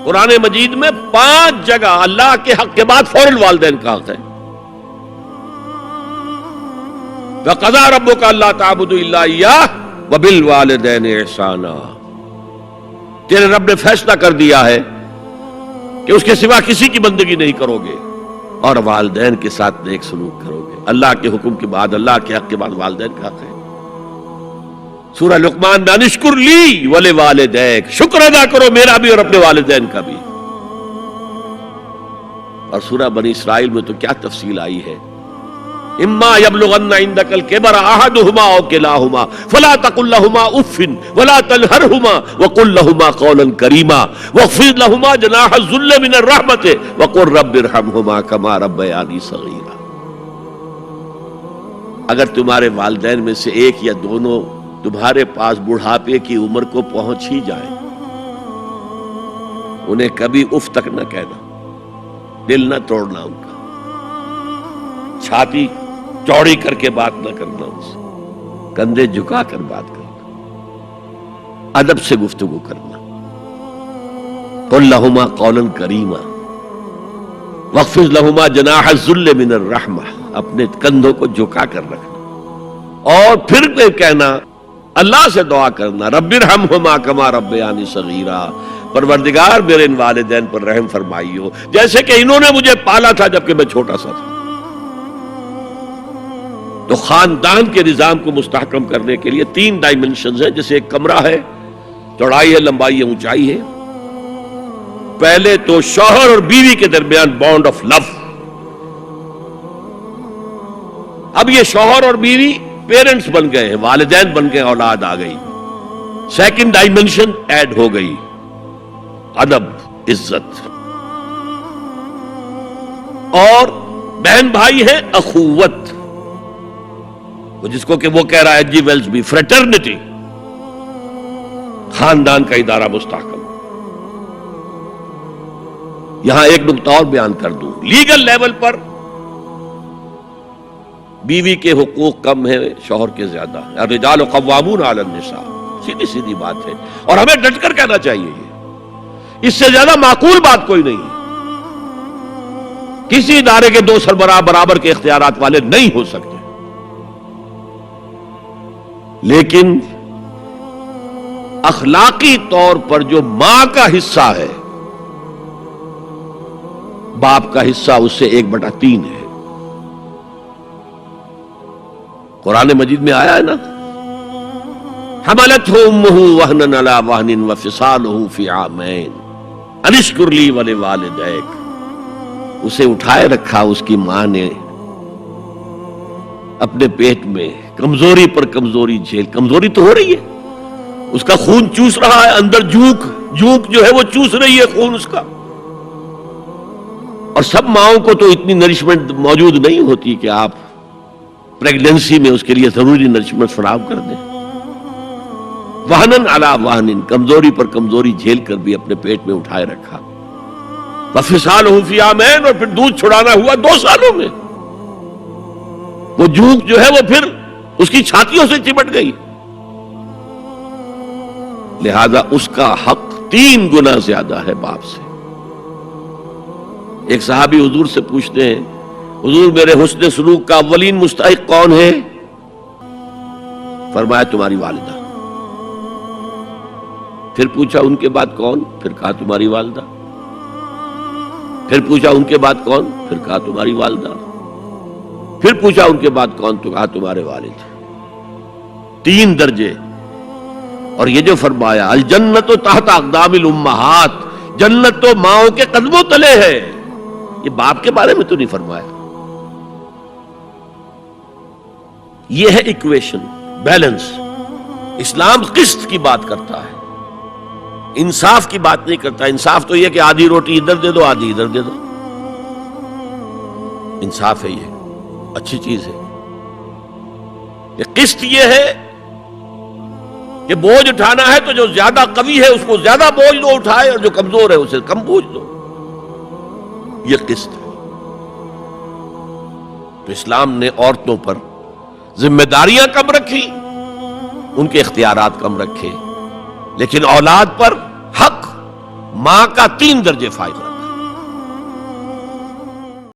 قرآن مجید میں 5 جگہ اللہ کے حق کے بعد فوراً والدین کا حق ہے. وَقَضَىٰ رَبُّكَ أَلَّا تَعْبُدُوا إِلَّا إِيَّاهُ وَبِالْوَالِدَيْنِ إِحْسَانًا. تیرے رب نے فیصلہ کر دیا ہے کہ اس کے سوا کسی کی بندگی نہیں کرو گے اور والدین کے ساتھ نیک سلوک کرو گے. اللہ کے حکم کے بعد، اللہ کے حق کے بعد والدین کا حق ہے. سورہ لقمان میں انشکر لی ولوالدیک، شکر ادا کرو میرا بھی اور اپنے والدین کا بھی. اور سورہ بنی اسرائیل میں تو کیا تفصیل آئی ہے. اما یبلغن عندک الکبر احدہما او کلاہما فلا تقل لہما اف ولا تنہرہما وقل لہما قولا کریما واخفض لہما جناح الذل من الرحمۃ وقل رب ارحمہما کما ربیانی صغیرا. اگر تمہارے والدین میں سے ایک یا دونوں تمہارے پاس بڑھاپے کی عمر کو پہنچ ہی جائے، انہیں کبھی اف تک نہ کہنا، دل نہ توڑنا ان کا، چھاتی چوڑی کر کے بات نہ کرنا، ان سے کندھے جھکا کر بات کرنا، ادب سے گفتگو کرنا. قل لہما قولا کریما واخفض لہما جناح الذل من الرحمہ، اپنے کندھوں کو جھکا کر رکھنا. اور پھر کہنا، اللہ سے دعا کرنا، رب ارحمہما کما ربیانی صغیرا، پروردگار میرے ان والدین پر رحم فرمائیو جیسے کہ انہوں نے مجھے پالا تھا جبکہ میں چھوٹا سا تھا. تو خاندان کے نظام کو مستحکم کرنے کے لیے 3 ڈائمنشنز ہیں. جیسے ایک کمرہ ہے، چوڑائی ہے، لمبائی ہے، اونچائی ہے. پہلے تو شوہر اور بیوی کے درمیان بانڈ آف لو. اب یہ شوہر اور بیوی پیرنٹس بن گئے ہیں، والدین بن گئے، اولاد آ گئی. سیکنڈ ڈائمنشن ایڈ ہو گئی، ادب، عزت. اور بہن بھائی ہیں، اخوت، جس کو کہ وہ کہہ رہا ہے جی ویلز بھی، فریٹرنٹی. خاندان کا ادارہ مستحکم. یہاں ایک نقطہ اور بیان کر دوں. لیگل لیول پر بیوی کے حقوق کم ہیں، شوہر کے زیادہ. الرجال قوامون علی النساء، سیدھی سیدھی بات ہے اور ہمیں ڈٹ کر کہنا چاہیے. یہ اس سے زیادہ معقول بات کوئی نہیں ہے. کسی ادارے کے 2 سربراہ برابر کے اختیارات والے نہیں ہو سکتے. لیکن اخلاقی طور پر جو ماں کا حصہ ہے، باپ کا حصہ اس سے 1/3 ہے. قرآن مجید میں آیا ہے نا، حملتہ امہ وہنا علی وہن وفصالہ فی عامین ان اشکر لی ولوالدیک. اسے اٹھائے رکھا اس کی ماں نے اپنے پیٹ میں، کمزوری پر کمزوری جھیل. کمزوری تو ہو رہی ہے، اس کا خون چوس رہا ہے اندر، جھونک جو ہے وہ چوس رہی ہے خون اس کا. اور سب ماؤں کو تو اتنی نرشمنٹ موجود نہیں ہوتی کہ آپ پریگننسی میں اس کے لیے ضروری نرشمنٹ فراہم کر دیں. وہنن علی وہن، کمزوری پر کمزوری جھیل کر بھی اپنے پیٹ میں اٹھائے رکھا. وفصالہ فی عامین، اور پھر دودھ چھڑانا ہوا 2 سالوں میں. وہ جھونک جو ہے وہ پھر اس کی چھاتیوں سے چمٹ گئی. لہذا اس کا حق 3 گنا زیادہ ہے باپ سے. ایک صحابی حضور سے پوچھتے ہیں، حضور میرے حسن سلوک کا اولین مستحق کون ہے؟ فرمایا تمہاری والدہ. پھر پوچھا ان کے بعد کون؟ پھر کہا تمہاری والدہ. پھر پوچھا ان کے بعد کون؟ پھر کہا تمہاری والدہ. پھر پوچھا ان کے بعد کون؟ تو کہا تمہارے والد. 3 درجے. اور یہ جو فرمایا الجنت تحت اقدام الامہات، جنت تو ماؤں کے قدموں تلے ہے، یہ باپ کے بارے میں تو نہیں فرمایا. یہ ہے ایکویشن، بیلنس. اسلام قسط کی بات کرتا ہے، انصاف کی بات نہیں کرتا. انصاف تو یہ کہ آدھی روٹی ادھر دے دو، آدھی ادھر دے دو. انصاف ہے، یہ اچھی چیز ہے. یہ قسط یہ ہے کہ بوجھ اٹھانا ہے تو جو زیادہ قوی ہے اس کو زیادہ بوجھ دو اٹھائے، اور جو کمزور ہے اسے کم بوجھ دو. یہ قسط ہے. تو اسلام نے عورتوں پر ذمہ داریاں کم رکھی، ان کے اختیارات کم رکھے، لیکن اولاد پر حق ماں کا 3 درجے فائق رکھنا.